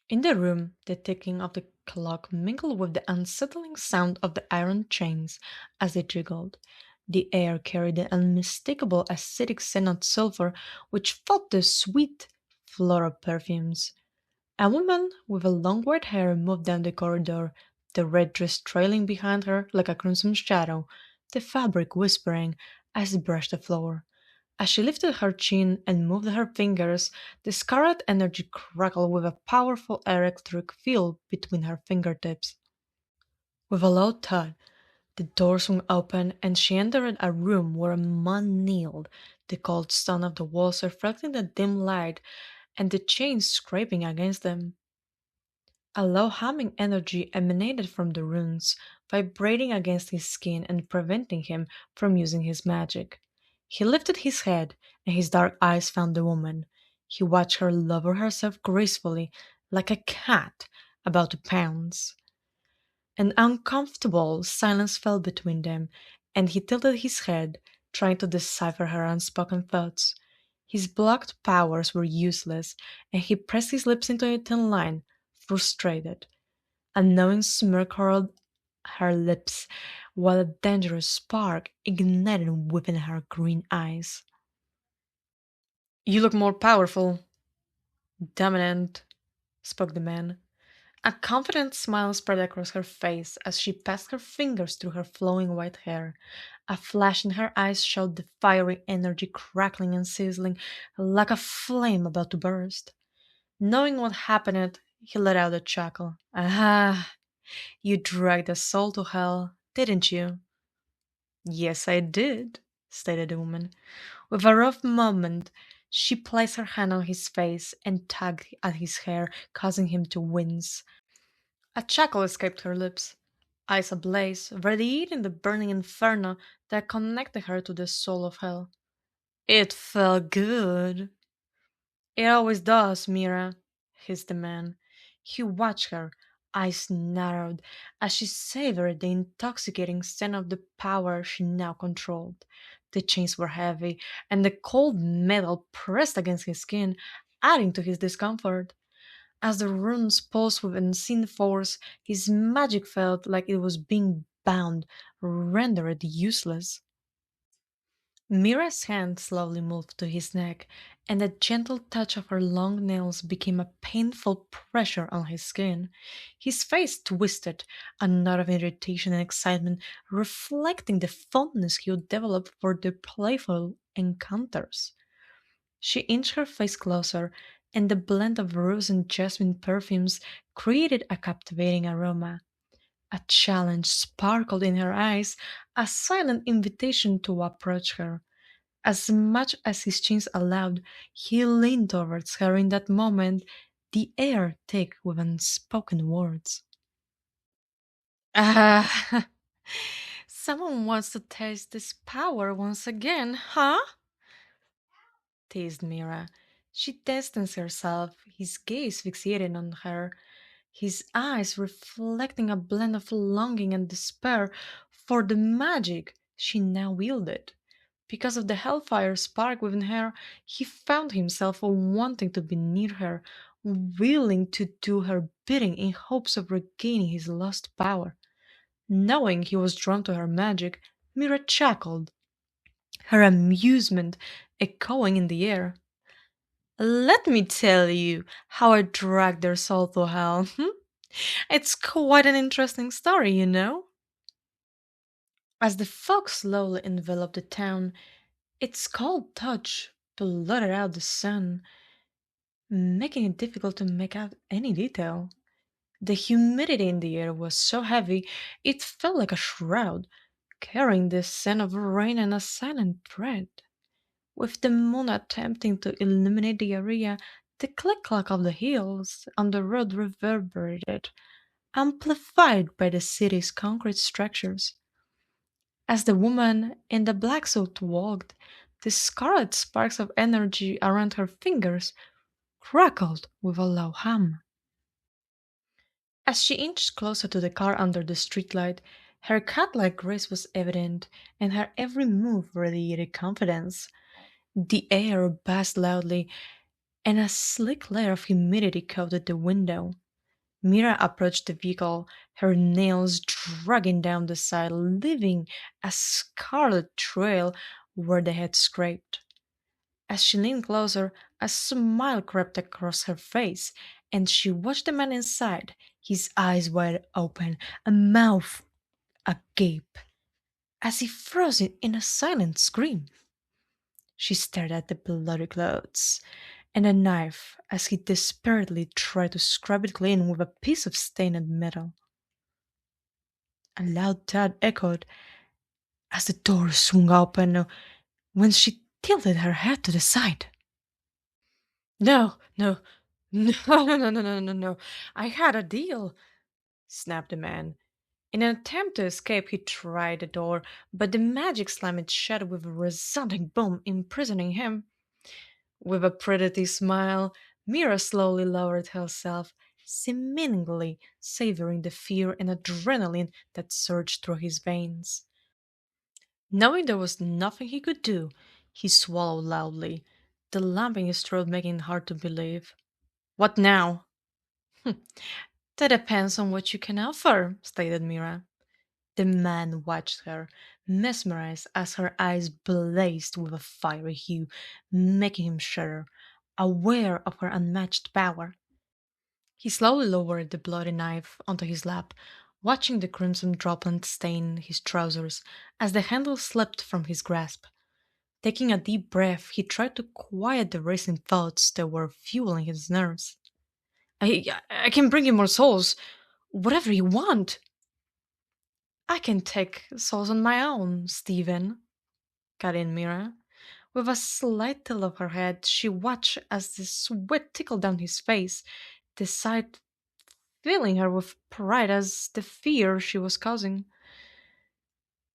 In the room, the ticking of the clock mingled with the unsettling sound of the iron chains as they jiggled. The air carried the unmistakable acidic scent of sulfur which fought the sweet floral perfumes. A woman with a long white hair moved down the corridor, the red dress trailing behind her like a crimson shadow, the fabric whispering as it brushed the floor. As she lifted her chin and moved her fingers, the scarlet energy crackled with a powerful electric field between her fingertips. With a loud thud, the door swung open and she entered a room where a man kneeled, the cold stone of the walls reflecting the dim light and the chains scraping against them. A low humming energy emanated from the runes, vibrating against his skin and preventing him from using his magic. He lifted his head, and his dark eyes found the woman. He watched her lower herself gracefully, like a cat about to pounce. An uncomfortable silence fell between them, and he tilted his head, trying to decipher her unspoken thoughts. His blocked powers were useless, and he pressed his lips into a thin line, frustrated. A knowing smirk curled her lips, while a dangerous spark ignited within her green eyes. You look more powerful, dominant, spoke the man. A confident smile spread across her face as she passed her fingers through her flowing white hair. A flash in her eyes showed the fiery energy crackling and sizzling like a flame about to burst. Knowing what happened, he let out a chuckle. Ah, you dragged us all to hell, didn't you? Yes, I did, stated the woman. With a rough movement, she placed her hand on his face and tugged at his hair, causing him to wince. A chuckle escaped her lips, eyes ablaze, radiating the burning inferno that connected her to the soul of hell. It felt good. It always does, Mira, hissed the man. He watched her, eyes narrowed, as she savored the intoxicating scent of the power she now controlled. The chains were heavy, and the cold metal pressed against his skin, adding to his discomfort. As the runes pulsed with unseen force, his magic felt like it was being bound, rendered useless. Mira's hand slowly moved to his neck, and the gentle touch of her long nails became a painful pressure on his skin. His face twisted, a knot of irritation and excitement reflecting the fondness he would develop for their playful encounters. She inched her face closer, and the blend of rose and jasmine perfumes created a captivating aroma. A challenge sparkled in her eyes, a silent invitation to approach her. As much as his chains allowed, he leaned towards her in that moment, the air thick with unspoken words. Ah, someone wants to taste this power once again, huh? Teased Mira. She distanced herself, his gaze fixated on her, his eyes reflecting a blend of longing and despair for the magic she now wielded. Because of the hellfire spark within her, he found himself wanting to be near her, willing to do her bidding in hopes of regaining his lost power. Knowing he was drawn to her magic, Mira chuckled, her amusement echoing in the air. Let me tell you how I dragged their soul to hell. It's quite an interesting story, you know. As the fog slowly enveloped the town, its cold touch blotted out the sun, making it difficult to make out any detail. The humidity in the air was so heavy it felt like a shroud, carrying the scent of rain and a silent dread. With the moon attempting to illuminate the area, the click-clack of the heels on the road reverberated, amplified by the city's concrete structures. As the woman in the black suit walked, the scarlet sparks of energy around her fingers crackled with a low hum. As she inched closer to the car under the streetlight, her cat-like grace was evident, and her every move radiated confidence. The air buzzed loudly, and a slick layer of humidity coated the window. Mira approached the vehicle, her nails dragging down the side, leaving a scarlet trail where they had scraped. As she leaned closer, a smile crept across her face, and she watched the man inside, his eyes wide open, a mouth agape, as if frozen in a silent scream. She stared at the bloody clothes and a knife as he desperately tried to scrub it clean with a piece of stained metal. A loud thud echoed as the door swung open when she tilted her head to the side. No, no, no, no. I had a deal, snapped the man. In an attempt to escape, he tried the door, but the magic slammed it shut with a resounding boom, imprisoning him. With a pretty smile, Mira slowly lowered herself, seemingly savoring the fear and adrenaline that surged through his veins. Knowing there was nothing he could do, he swallowed loudly, the lump in his throat making it hard to believe. What now? That depends on what you can offer, stated Mira. The man watched her, mesmerized as her eyes blazed with a fiery hue, making him shudder, aware of her unmatched power. He slowly lowered the bloody knife onto his lap, watching the crimson droplet stain his trousers as the handle slipped from his grasp. Taking a deep breath, he tried to quiet the racing thoughts that were fueling his nerves. I can bring you more souls, whatever you want. I can take souls on my own, Stephen, cut in Mira. With a slight tilt of her head, she watched as the sweat trickled down his face, the sight filling her with pride as the fear she was causing.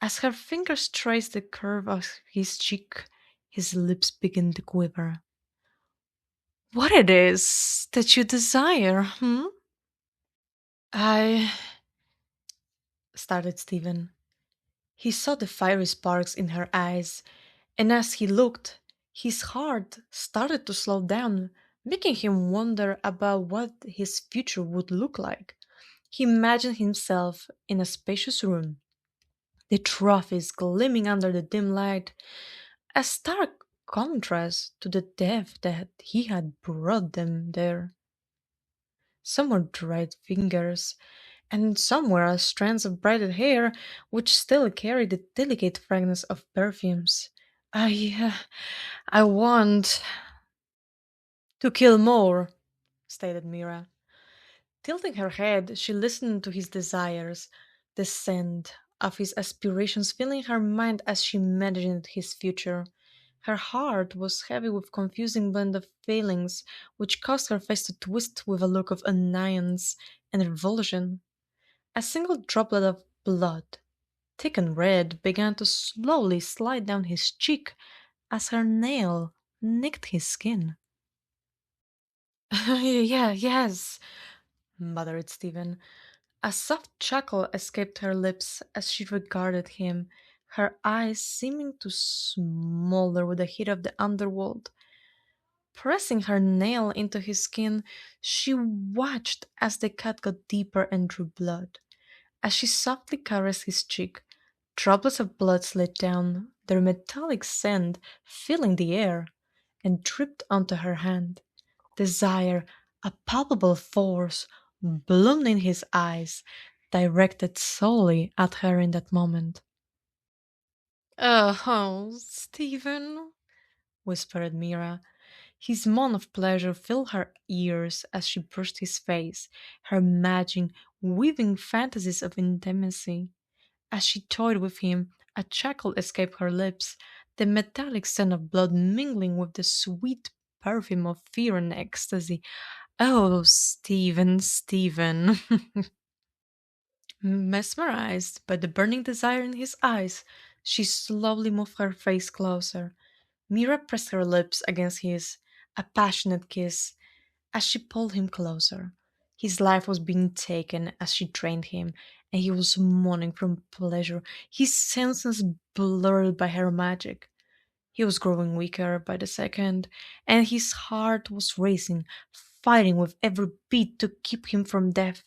As her fingers traced the curve of his cheek, his lips began to quiver. What it is that you desire, hmm? I started Stephen. He saw the fiery sparks in her eyes, and as he looked, his heart started to slow down, making him wonder about what his future would look like. He imagined himself in a spacious room, the trophies gleaming under the dim light, a stark contrast to the death that he had brought them there. Somewhere dried fingers, and somewhere strands of braided hair which still carried the delicate fragrance of perfumes. I want to kill more, stated Mira. Tilting her head, she listened to his desires, the scent of his aspirations filling her mind as she imagined his future. Her heart was heavy with confusing blend of feelings, which caused her face to twist with a look of annoyance and revulsion. A single droplet of blood, thick and red, began to slowly slide down his cheek as her nail nicked his skin. Yes, muttered Stephen. A soft chuckle escaped her lips as she regarded him, her eyes seeming to smolder with the heat of the underworld. Pressing her nail into his skin, she watched as the cut got deeper and drew blood. As she softly caressed his cheek, droplets of blood slid down, their metallic scent filling the air, and dripped onto her hand. Desire, a palpable force, bloomed in his eyes, directed solely at her in that moment. Oh, Stephen, whispered Mira. His moan of pleasure filled her ears as she brushed his face, her imagining, weaving fantasies of intimacy. As she toyed with him, a chuckle escaped her lips, the metallic scent of blood mingling with the sweet perfume of fear and ecstasy. Oh, Stephen, Stephen! Mesmerized by the burning desire in his eyes, she slowly moved her face closer. Mira pressed her lips against his, a passionate kiss, as she pulled him closer. His life was being taken as she drained him, and he was moaning from pleasure, his senses blurred by her magic. He was growing weaker by the second, and his heart was racing, fighting with every beat to keep him from death.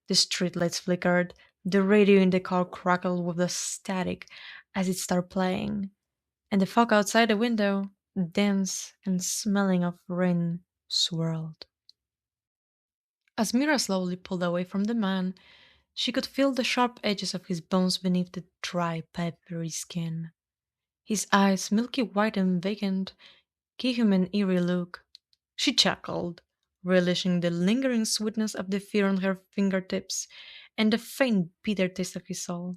The streetlights flickered, the radio in the car crackled with the static as it started playing, and the fog outside the window, dense and smelling of rain, swirled. As Mira slowly pulled away from the man, she could feel the sharp edges of his bones beneath the dry, peppery skin. His eyes, milky white and vacant, gave him an eerie look. She chuckled, relishing the lingering sweetness of the fear on her fingertips and the faint bitter taste of his soul.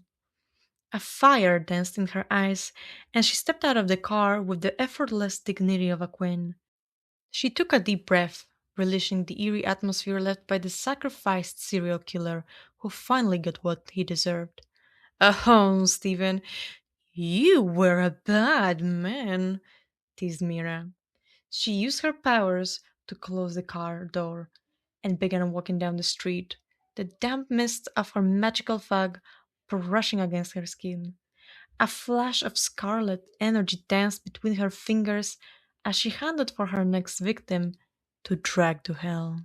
A fire danced in her eyes, and she stepped out of the car with the effortless dignity of a queen. She took a deep breath, relishing the eerie atmosphere left by the sacrificed serial killer who finally got what he deserved. Oh, Stephen, you were a bad man, teased Mira. She used her powers to close the car door and began walking down the street, the damp mist of her magical fog brushing against her skin. A flash of scarlet energy danced between her fingers as she hunted for her next victim to drag to hell.